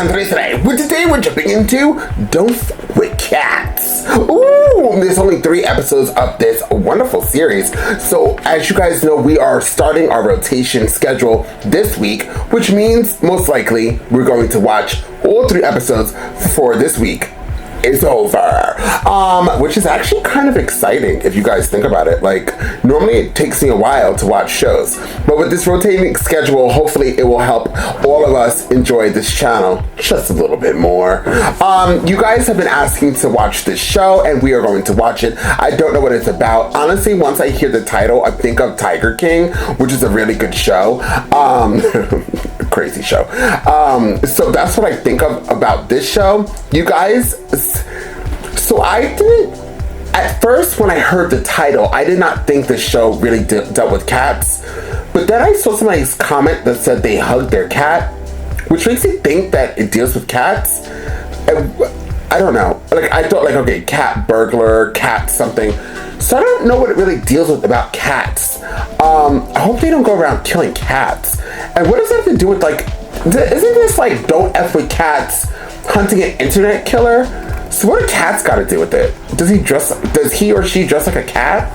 Andres today. Today we're jumping into Don't F with Cats. Ooh, there's only 3 episodes of this wonderful series. So as you guys know, we are starting our rotation schedule this week, which means most likely we're going to watch all 3 episodes for this week. It's over, which is actually kind of exciting if you guys think about it. Like, normally it takes me a while to watch shows, but with this rotating schedule, hopefully it will help all of us enjoy this channel just a little bit more. You guys have been asking to watch this show, and we are going to watch it. I don't know what it's about. Honestly, once I hear the title, I think of Tiger King, which is a really good show. Crazy show. So that's what I think of about this show. You guys, so I didn't, at first when I heard the title, I did not think the show really dealt with cats, but then I saw somebody's comment that said they hugged their cat, which makes me think that it deals with cats. I don't know, like I thought like, okay, cat burglar, cat something, so I don't know what it really deals with about cats. I hope they don't go around killing cats. And what does that have to do with, like, isn't this like Don't F with Cats hunting an internet killer? So what do cats got to do with it? Does he or she dress like a cat?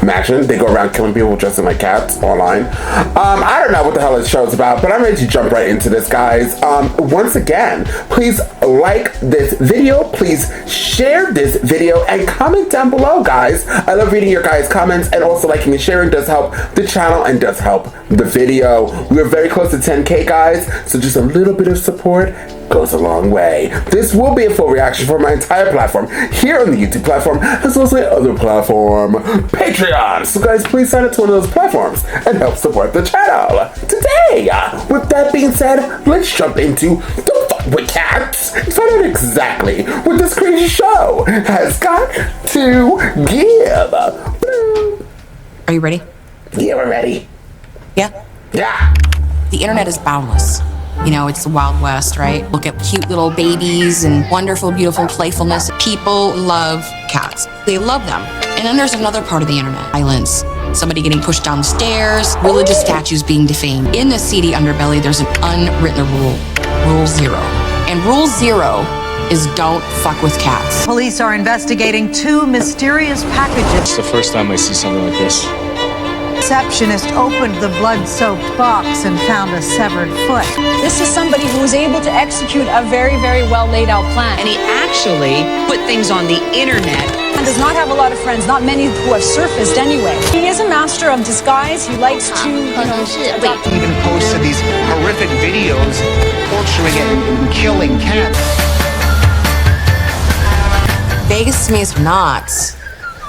Imagine they go around killing people dressing like cats online. I don't know what the hell this show is about, but I'm ready to jump right into this, guys. Once again, please like this video, please share this video, and comment down below, guys. I love reading your guys' comments, and also liking and sharing does help the channel and does help the video. We are very close to 10K, guys, so just a little bit of support goes a long way. This will be a full reaction for my entire platform here on the YouTube platform, as well as my other platform, Patreon. So guys, please sign up to one of those platforms and help support the channel today. With that being said, let's jump into Don't F with Cats and find out exactly what this crazy show has got to give. Are you ready? Yeah, we're ready. Yeah? Yeah. The internet is boundless. You know, it's the Wild West, right? Look at cute little babies and wonderful, beautiful playfulness. People love cats. They love them. And then there's another part of the internet. Violence. Somebody getting pushed down the stairs, religious statues being defamed. In the seedy underbelly, there's an unwritten rule. Rule 0. And Rule 0 is don't fuck with cats. Police are investigating 2 mysterious packages. It's the first time I see something like this. Receptionist opened the blood-soaked box and found a severed foot. This is somebody who was able to execute a very, very well laid out plan. And he actually put things on the internet. And does not have a lot of friends, not many who have surfaced anyway. He is a master of disguise. He likes to, even posted these horrific videos torturing and killing cats. Vegas to me is not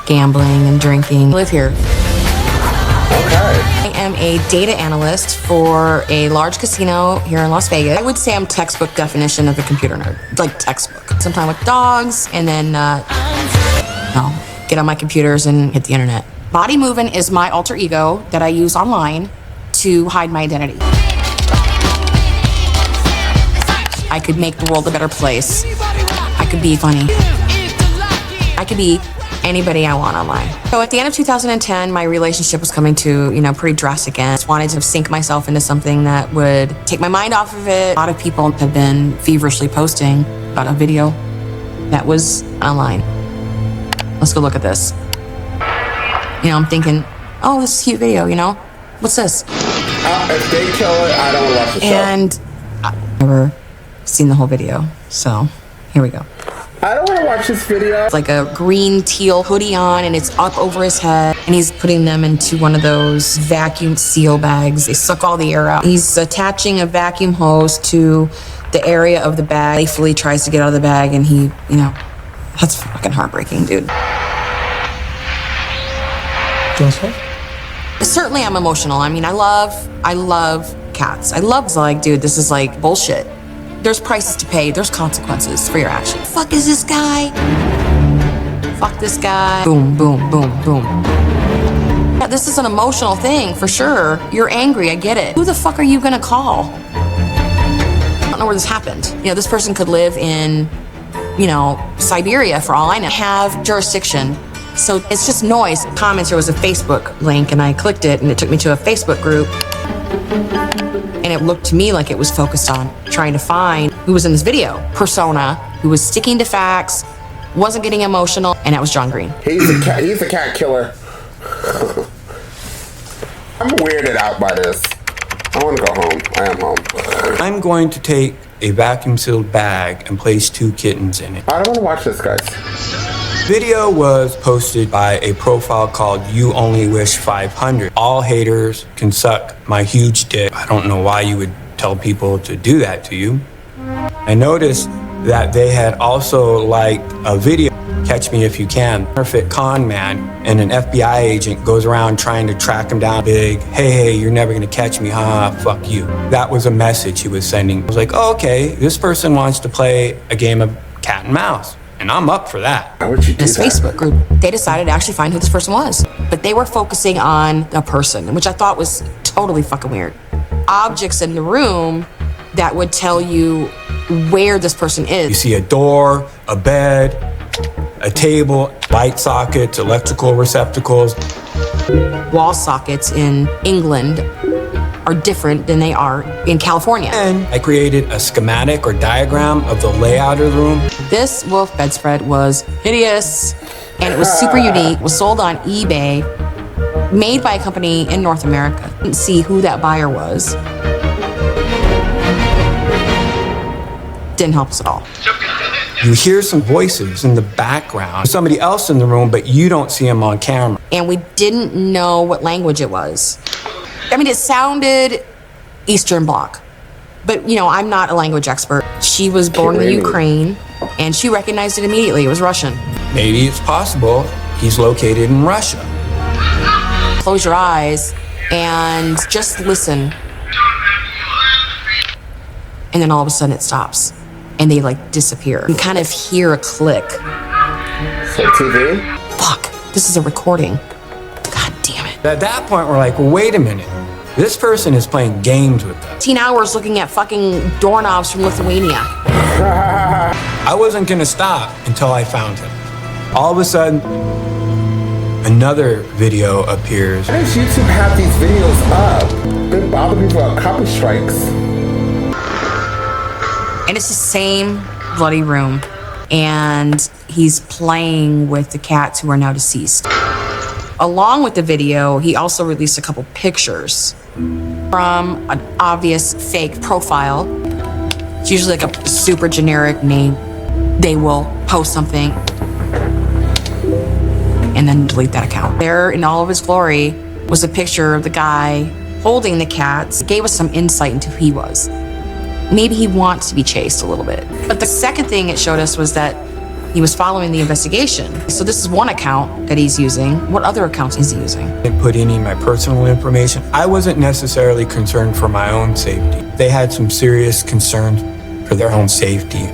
gambling and drinking. I live here. I am a data analyst for a large casino here in Las Vegas. I would say I'm textbook definition of a computer nerd, like textbook. Sometime with dogs, and then get on my computers and hit the internet. Body moving is my alter ego that I use online to hide my identity. I could make the world a better place. I could be funny. I could be anybody I want online. So at the end of 2010, my relationship was coming to, pretty drastic end. I just wanted to sink myself into something that would take my mind off of it. A lot of people have been feverishly posting about a video that was online. Let's go look at this. I'm thinking, oh, this is a cute video, What's this? If they kill it, I don't watch the show. And I've never seen the whole video, so here we go. I don't want to watch this video. It's like a green teal hoodie on, and it's up over his head, and he's putting them into one of those vacuum seal bags. They suck all the air out. He's attaching a vacuum hose to the area of the bag. Playfully tries to get out of the bag, and he, that's fucking heartbreaking, dude. Certainly I'm emotional. I mean, I love cats. Dude, this is like bullshit. There's prices to pay. There's consequences for your actions. Fuck is this guy? Fuck this guy. Boom, boom, boom, boom. Yeah, this is an emotional thing, for sure. You're angry, I get it. Who the fuck are you gonna call? I don't know where this happened. This person could live in, Siberia for all I know. Have jurisdiction. So it's just noise. Comments, there was a Facebook link, and I clicked it, and it took me to a Facebook group. And it looked to me like it was focused on trying to find who was in this video persona, who was sticking to facts, wasn't getting emotional, and that was John Green. He's a cat killer. I'm weirded out by this. I want to go home. I am home. I'm going to take a vacuum-sealed bag and place 2 kittens in it. I don't want to watch this, guys. Video was posted by a profile called You Only Wish 500. All haters can suck my huge dick. I don't know why you would tell people to do that to you. I noticed that they had also liked a video, Catch Me If You Can. Counterfeit con man and an FBI agent goes around trying to track him down big. Hey, you're never gonna catch me, huh? Fuck you. That was a message he was sending. I was like, oh, okay, this person wants to play a game of cat and mouse. And I'm up for that. How would you do This that? Facebook group, they decided to actually find who this person was. But they were focusing on a person, which I thought was totally fucking weird. Objects in the room that would tell you where this person You is. see a door, a bed, a table, light sockets, electrical receptacles. Wall sockets in England are different than they are in California. And I created a schematic or diagram of the layout of the room. This wolf bedspread was hideous, and it was super unique, was sold on eBay, made by a company in North America. Didn't see who that buyer was. Didn't help us at all. You hear some voices in the background, somebody else in the room, but you don't see them on camera. And we didn't know what language it was. I mean, it sounded Eastern Bloc, but you know, I'm not a language expert. She was born in Ukraine, and she recognized it immediately. It was Russian. Maybe it's possible he's located in Russia. Close your eyes and just listen. And then all of a sudden it stops, and they like disappear. You kind of hear a click. So TV? Fuck, this is a recording. God damn it. At that point, we're like, well, wait a minute. This person is playing games with us. 18 hours looking at fucking doorknobs from Lithuania. I wasn't gonna stop until I found him. All of a sudden, another video appears. Why does YouTube have these videos up? Been bothering people about copy strikes. And it's the same bloody room. And he's playing with the cats who are now deceased. Along with the video, he also released a couple pictures from an obvious fake profile. It's usually like a super generic name. They will post something and then delete that account. There, in all of his glory, was a picture of the guy holding the cats. It gave us some insight into who he was. Maybe he wants to be chased a little bit. But the second thing it showed us was that he was following the investigation. So this is one account that he's using. What other accounts is he using? I didn't put any of my personal information. I wasn't necessarily concerned for my own safety. They had some serious concerns for their own safety.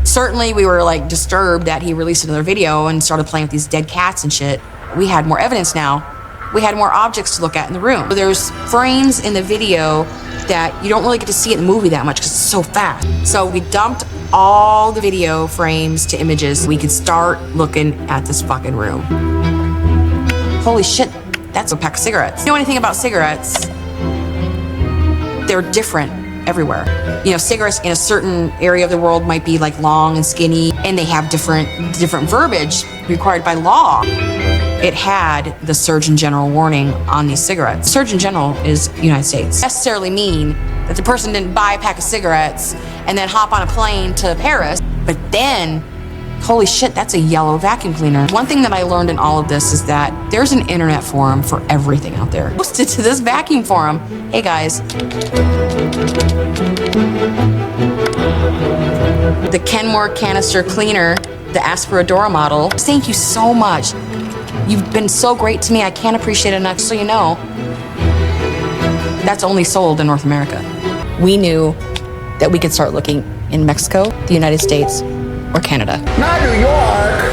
Certainly we were like disturbed that he released another video and started playing with these dead cats and shit. We had more evidence now. We had more objects to look at in the room. There's frames in the video that you don't really get to see it in the movie that much because it's so fast. So we dumped all the video frames to images. We could start looking at this fucking room. Holy shit, that's a pack of cigarettes. You know anything about cigarettes? They're different everywhere. You know, cigarettes in a certain area of the world might be like long and skinny, and they have different verbiage required by law. It had the Surgeon General warning on these cigarettes. Surgeon General is the United States. Necessarily mean that the person didn't buy a pack of cigarettes and then hop on a plane to Paris, but then, holy shit, that's a yellow vacuum cleaner. One thing that I learned in all of this is that there's an internet forum for everything out there. Posted to this vacuum forum. Hey guys. The Kenmore canister cleaner, the Aspiradora model. Thank you so much. You've been so great to me. I can't appreciate it enough. So you know, that's only sold in North America. We knew that we could start looking in Mexico, the United States, or Canada. Not New York!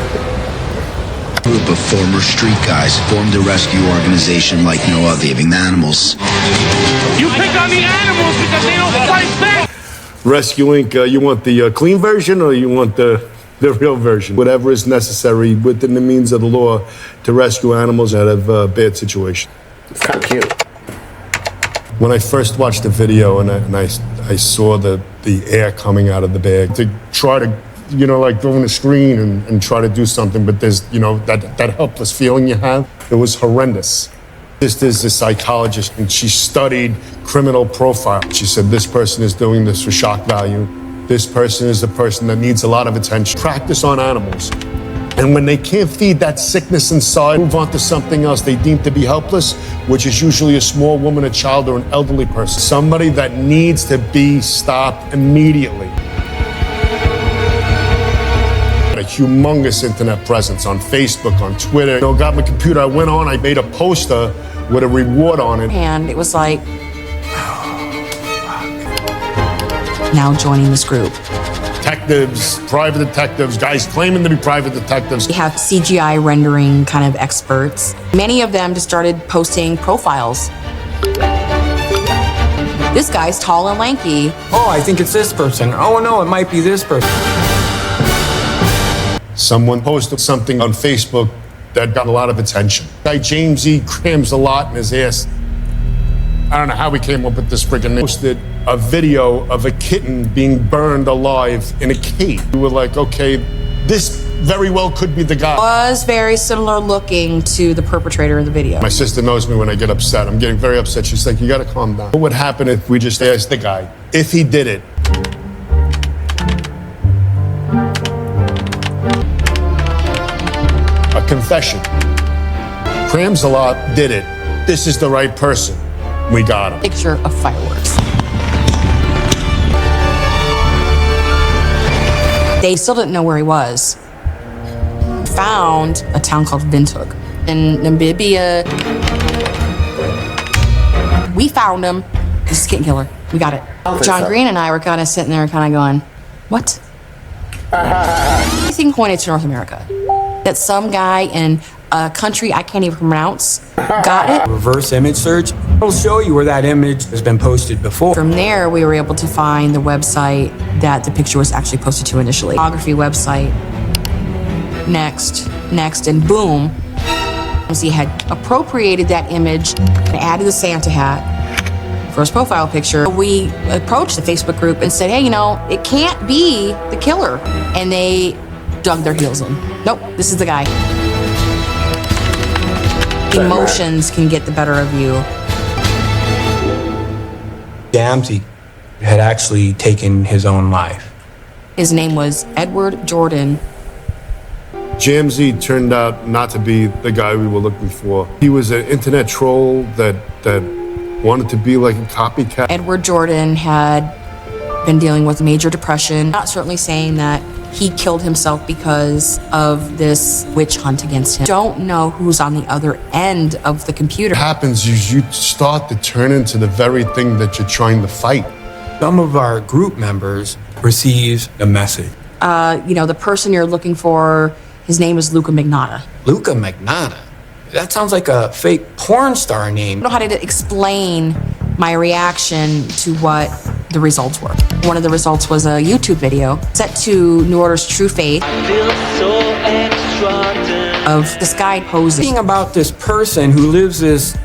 A group of former street guys formed a rescue organization like no other, saving the animals. You pick on the animals because they don't fight back! Rescue Inc., you want the clean version or you want the real version? Whatever is necessary within the means of the law to rescue animals out of bad situations. It's kind of cute. When I first watched the video and I saw the air coming out of the bag, to try to, like go on the screen and try to do something, but there's, that helpless feeling you have, it was horrendous. This is a psychologist, and she studied criminal profile. She said, this person is doing this for shock value. This person is the person that needs a lot of attention. Practice on animals. And when they can't feed that sickness inside, move on to something else they deem to be helpless, which is usually a small woman, a child, or an elderly person. Somebody that needs to be stopped immediately. A humongous internet presence on Facebook, on Twitter. Got my computer, I went on, I made a poster with a reward on it. And it was like, now joining this group. Detectives, private detectives, guys claiming to be private detectives. We have CGI rendering kind of experts. Many of them just started posting profiles. This guy's tall and lanky. Oh, I think it's this person. Oh no, it might be this person. Someone posted something on Facebook that got a lot of attention. Guy James E. crams a lot in his ass. I don't know how we came up with this friggin' name. Posted a video of a kitten being burned alive in a cave. We were like, okay, this very well could be the guy. Was very similar looking to the perpetrator in the video. My sister knows me when I get upset. I'm getting very upset. She's like, you gotta calm down. What would happen if we just asked the guy if he did it? A confession. Crams a lot, did it. This is the right person. We got him. Picture of fireworks. They still didn't know where he was. Found a town called Windhoek in Namibia. We found him. This is Kitten Killer. We got it. John Green and I were kind of sitting there kind of going, what? Everything pointed to North America. That some guy in a country I can't even pronounce got it. Reverse image search will show you where that image has been posted before. From there, we were able to find the website that the picture was actually posted to initially. Photography website. Next, and boom. He had appropriated that image and added the Santa hat for his profile picture. We approached the Facebook group and said, hey, it can't be the killer. And they dug their heels in. Nope, this is the guy. Emotions can get the better of you. Jamesy had actually taken his own life. His name was Edward Jordan. Jamesy turned out not to be the guy we were looking for. He was an internet troll that wanted to be like a copycat. Edward Jordan had been dealing with major depression. Not certainly saying that he killed himself because of this witch hunt against him. Don't know who's on the other end of the computer. What happens is you start to turn into the very thing that you're trying to fight. Some of our group members receives a message. The person you're looking for, his name is Luca Magnotta. Luca Magnotta? That sounds like a fake porn star name. I don't know how to explain my reaction to what the results were. One of the results was a YouTube video set to New Order's True Faith of this guy posing. Thinking about this person who lives this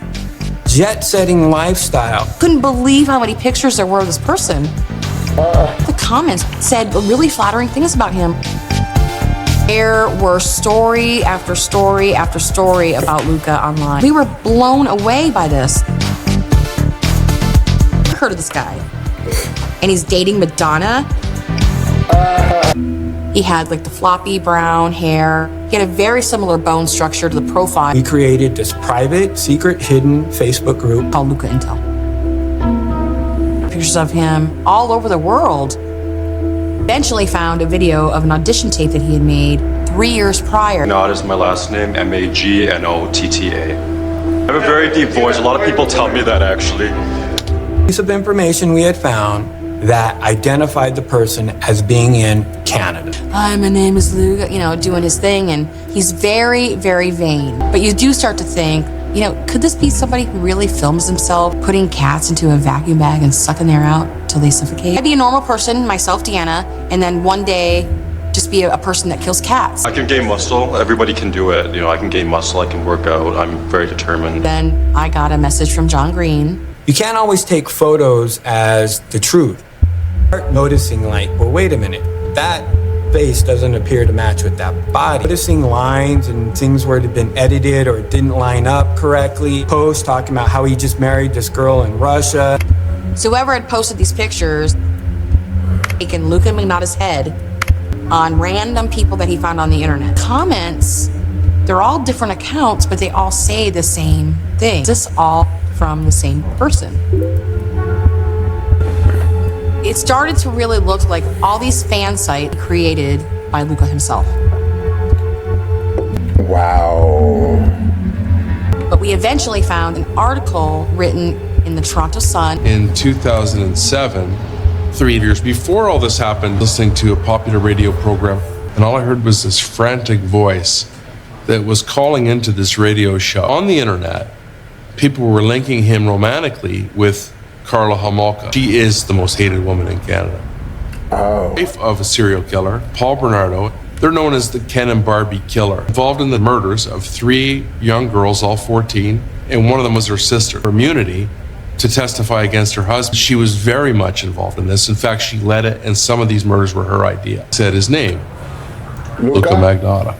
jet-setting lifestyle. Couldn't believe how many pictures there were of this person. The comments said really flattering things about him. There were story after story after story about Luca online. We were blown away by this. I heard of this guy. And he's dating Madonna. He had like the floppy brown hair. He had a very similar bone structure to the profile. We created this private, secret, hidden Facebook group called Luca Intel. Pictures of him all over the world. Eventually found a video of an audition tape that he had made 3 years prior. Magnota is my last name, Magnotta. I have a very deep voice. A lot of people tell me that actually. Piece of information we had found that identified the person as being in Canada. Hi, my name is Luca, doing his thing, and he's very, very vain. But you do start to think, could this be somebody who really films himself putting cats into a vacuum bag and sucking their out till they suffocate? I'd be a normal person, myself, Deanna, and then one day just be a person that kills cats. I can gain muscle. Everybody can do it. I can gain muscle. I can work out. I'm very determined. Then I got a message from John Green You can't always take photos as the truth. Start noticing like, well, wait a minute, that face doesn't appear to match with that body. Noticing lines and things where it had been edited or it didn't line up correctly. Post talking about how he just married this girl in Russia. So whoever had posted these pictures, taken Luka Magnotta's head on random people that he found on the internet. Comments, they're all different accounts, but they all say the same thing. Is this all from the same person? It started to really look like all these fan sites created by Luka himself. Wow. But we eventually found an article written in the Toronto Sun. In 2007, 3 years before all this happened, listening to a popular radio program, and all I heard was this frantic voice that was calling into this radio show. On the internet, people were linking him romantically with Karla Homolka. She is the most hated woman in Canada. Oh. Wife of a serial killer, Paul Bernardo. They're known as the Ken and Barbie killer. Involved in the murders of 3 young girls, all 14, and one of them was her sister. For immunity to testify against her husband. She was very much involved in this. In fact, she led it, and some of these murders were her idea. Said his name, Luka Magnotta.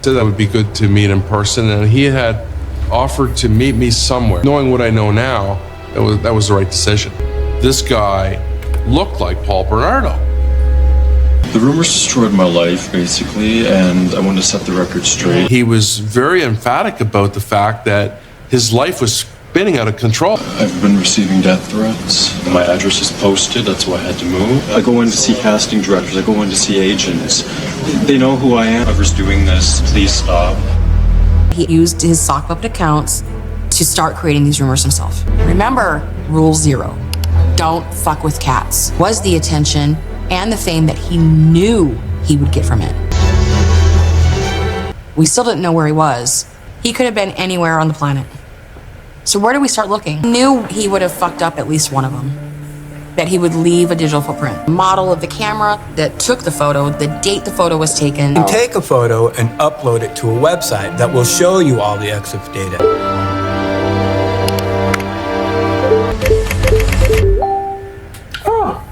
Said that would be good to meet in person, and he had offered to meet me somewhere. Knowing what I know now, that was the right decision. This guy looked like Paul Bernardo. The rumors destroyed my life, basically, and I wanted to set the record straight. He was very emphatic about the fact that his life was spinning out of control. I've been receiving death threats. My address is posted, that's why I had to move. I go in to see casting directors, I go in to see agents. They know who I am. Whoever's doing this, please stop. He used his sock puppet accounts to start creating these rumors himself. Remember, rule 0. Don't fuck with cats. Was the attention and the fame that he knew he would get from it. We still didn't know where he was. He could have been anywhere on the planet. So where do we start looking? He knew he would have fucked up at least one of them. That he would leave a digital footprint. Model of the camera that took the photo, the date the photo was taken. You take a photo and upload it to a website that will show you all the EXIF data.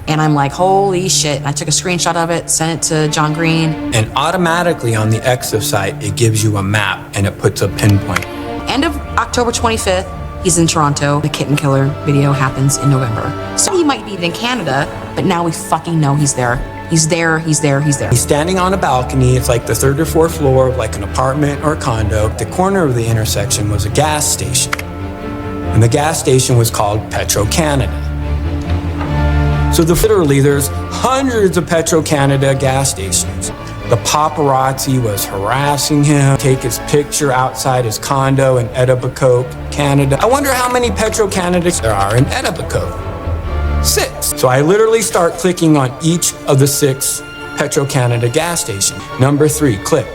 And I'm like, holy shit. And I took a screenshot of it, sent it to John Green. And automatically on the EXIF site, it gives you a map and it puts a pinpoint. End of October 25th, he's in Toronto. The kitten killer video happens in November. So he might be in Canada, but now we fucking know he's there. He's there, he's there, he's there. He's standing on a balcony. It's like the 3rd or 4th floor of like an apartment or a condo. The corner of the intersection was a gas station. And the gas station was called Petro-Canada. So literally there's hundreds of Petro-Canada gas stations. The paparazzi was harassing him, take his picture outside his condo in Etobicoke, Canada. I wonder how many Petro-Canadas there are in Etobicoke. 6. So I literally start clicking on each of the 6 Petro-Canada gas stations. Number 3, click.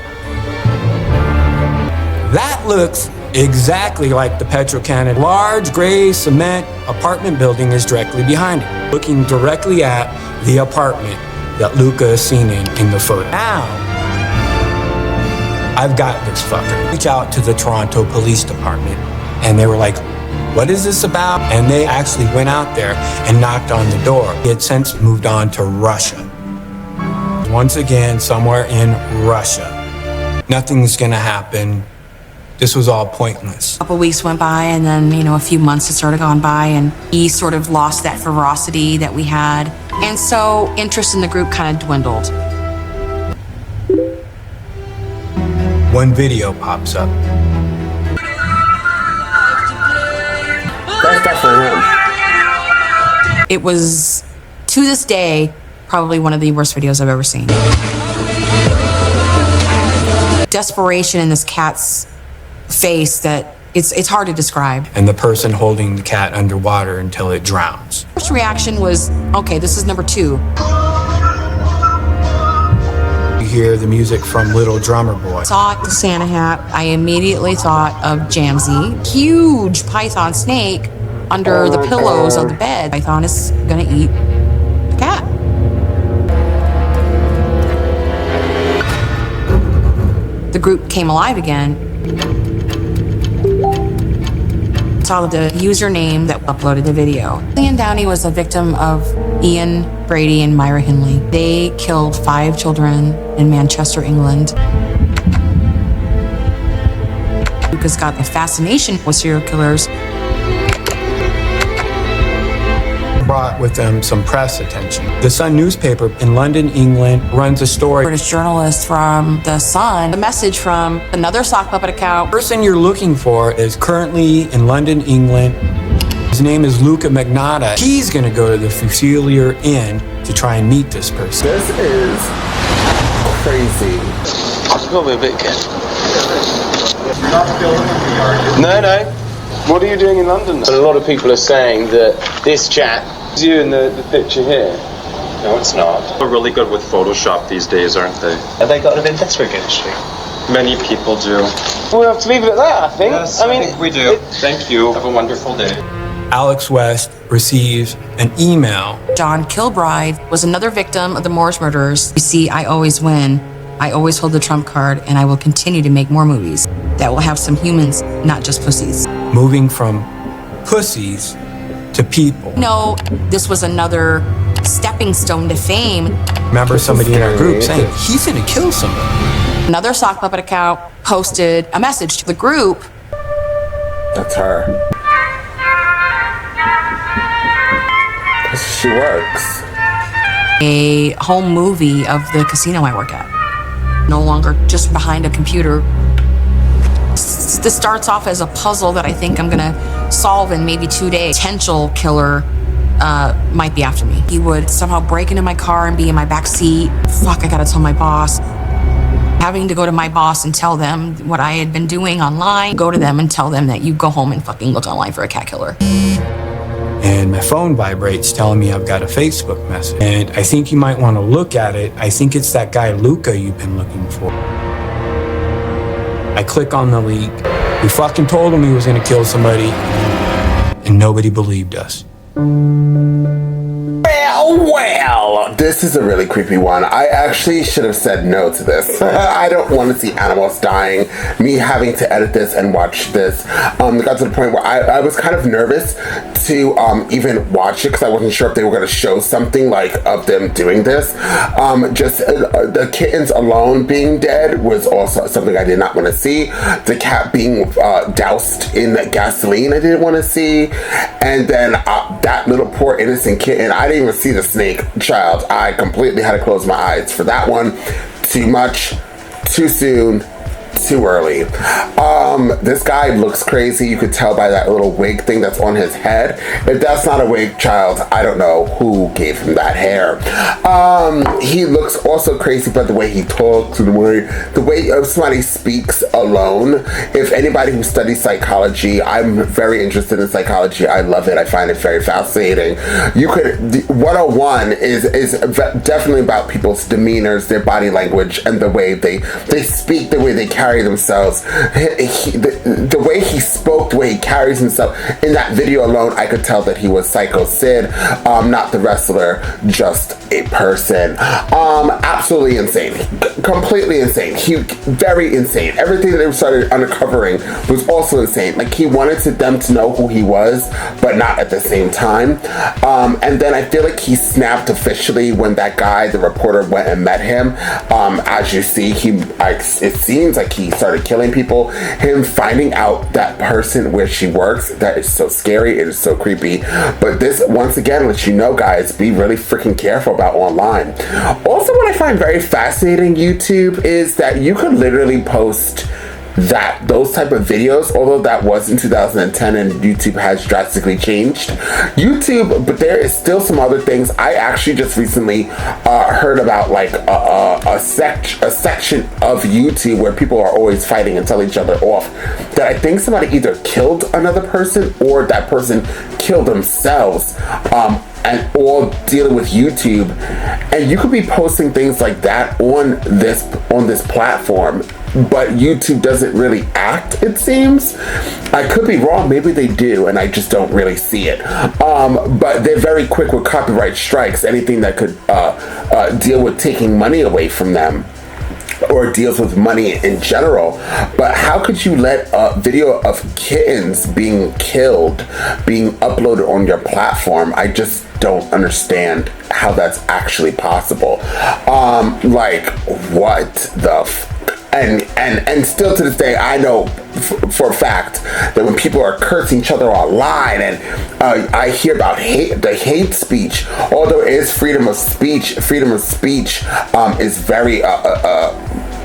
That looks exactly like the Petro-Canada. Large gray cement apartment building is directly behind it. Looking directly at the apartment that Luka is seen in the photo. Now, I've got this fucker. Reach out to the Toronto Police Department, and they were like, what is this about? And they actually went out there and knocked on the door. He had since moved on to Russia. Once again, somewhere in Russia. Nothing's gonna happen. This was all pointless. A couple weeks went by, and then, a few months had sort of gone by, and he sort of lost that ferocity that we had. And so interest in the group kind of dwindled. One video pops up. That's definitely him. It was, to this day, probably one of the worst videos I've ever seen. Desperation in this cat's face that it's hard to describe. And the person holding the cat underwater until it drowns. First reaction was, okay, this is number 2. You hear the music from Little Drummer Boy. Saw the Santa hat. I immediately thought of Jamsey. Huge python snake under the pillows of the bed. Python is gonna eat the cat. The group came alive again. saw the username that uploaded the video. Leanne Downey was a victim of Ian Brady and Myra Hindley. They killed 5 children in Manchester, England. Lucas got a fascination with serial killers. Brought with them some press attention. The Sun newspaper in London, England runs a story. British journalist from The Sun, a message from another sock puppet account. The person you're looking for is currently in London, England. His name is Luca Magnotta. He's gonna go to the Fusilier Inn to try and meet this person. This is crazy. It's got me a bit good. No. What are you doing in London? And a lot of people are saying that this chap is you in the picture here. No, it's not. They're really good with Photoshop these days, aren't they? Have they got an investment industry? Many people do. We'll have to leave it at that, I think. Yes, I think we do. Thank you. Have a wonderful day. Alex West receives an email. John Kilbride was another victim of the Moorish murders. You see, I always win. I always hold the trump card, and I will continue to make more movies that will have some humans, not just pussies. Moving from pussies to people. No, this was another stepping stone to fame. Remember somebody in our group saying, he's gonna kill somebody. Another sock puppet account posted a message to the group. That's her. She works. A home movie of the casino I work at. No longer just behind a computer. This starts off as a puzzle that I think I'm gonna solve in maybe 2 days. Potential killer might be after me. He would somehow break into my car and be in my back seat. Fuck, I gotta tell my boss. Having to go to my boss and tell them what I had been doing online. Go to them and tell them that you go home and fucking look online for a cat killer. And my phone vibrates telling me I've got a Facebook message. And I think you might want to look at it. I think it's that guy Luca you've been looking for. I click on the link. We fucking told him he was gonna kill somebody, and nobody believed us. Well, this is a really creepy one. I actually should have said no to this. I don't want to see animals dying. Me having to edit this and watch this got to the point where I was kind of nervous to even watch it because I wasn't sure if they were going to show something like of them doing this. The kittens alone being dead was also something I did not want to see. The cat being doused in gasoline I didn't want to see. And then that little poor innocent kitten, I didn't even see the snake child. I completely had to close my eyes for that one. Too much, too soon, too early. This guy looks crazy. You could tell by that little wig thing that's on his head. If that's not a wig, child, I don't know who gave him that hair. He looks also crazy by the way he talks and the way somebody speaks alone. If anybody who studies psychology, I'm very interested in psychology. I love it. I find it very fascinating. 101 is definitely about people's demeanors, their body language, and the way they speak, the way they carry themselves. The way he spoke, the way he carries himself in that video alone, I could tell that he was Psycho Sid, not the wrestler, just a person. Absolutely insane. Completely insane. Very insane. Everything that they started uncovering was also insane. Like, he wanted them to know who he was, but not at the same time. And then I feel like he snapped officially when that guy, the reporter, went and met him. As you see, it seems like he started killing people. Him finding out that person where she works, that is so scary. It is so creepy. But this, once again, lets you know, guys, be really freaking careful about online. Also, what I find very fascinating, YouTube, is that you could literally post those type of videos, although that was in 2010 and YouTube has drastically changed YouTube, but there is still some other things. I actually just recently heard about like a section of YouTube where people are always fighting and tell each other off, that I think somebody either killed another person or that person killed themselves, and all dealing with YouTube. And you could be posting things like that on this platform, but YouTube doesn't really act, it seems. I could be wrong, maybe they do, and I just don't really see it. But they're very quick with copyright strikes, anything that could deal with taking money away from them. or deals with money in general. But how could you let a video of kittens being killed being uploaded on your platform? I just don't understand how that's actually possible. Like, what the and still to this day, I know for a fact that when people are cursing each other online, and I hear about the hate speech, although it is freedom of speech is very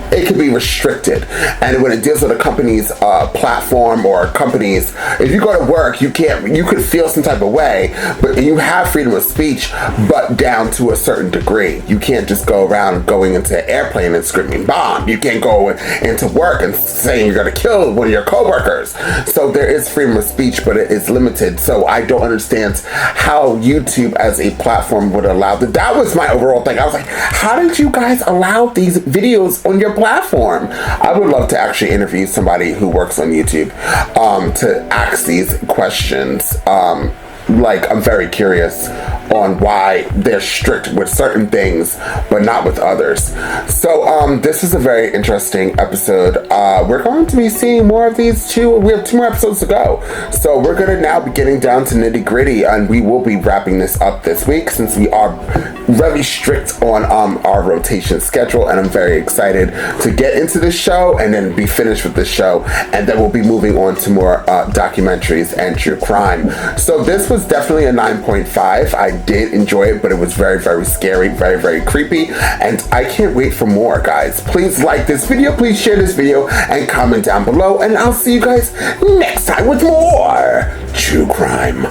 it can be restricted. And when it deals with a company's platform or companies, if you go to work, you could feel some type of way, but you have freedom of speech, but down to a certain degree. You can't just go around going into an airplane and screaming bomb. You can't go into work and saying you're going to kill one of your coworkers. So there is freedom of speech, but it is limited. So I don't understand how YouTube as a platform would allow that. That was my overall thing. I was like, how did you guys allow these videos on your platform? I would love to actually interview somebody who works on YouTube to ask these questions. Like, I'm very curious on why they're strict with certain things but not with others. So this is a very interesting episode. We're going to be seeing more of these two. We have 2 more episodes to go, so we're going to now be getting down to nitty gritty, and we will be wrapping this up this week since we are very strict on our rotation schedule, and I'm very excited to get into this show and then be finished with this show, and then we'll be moving on to more documentaries and true crime. So this was definitely a 9.5. I did enjoy it, but it was very, very scary, very, very creepy, and I can't wait for more, guys. Please like this video, please share this video, and comment down below, and I'll see you guys next time with more true crime.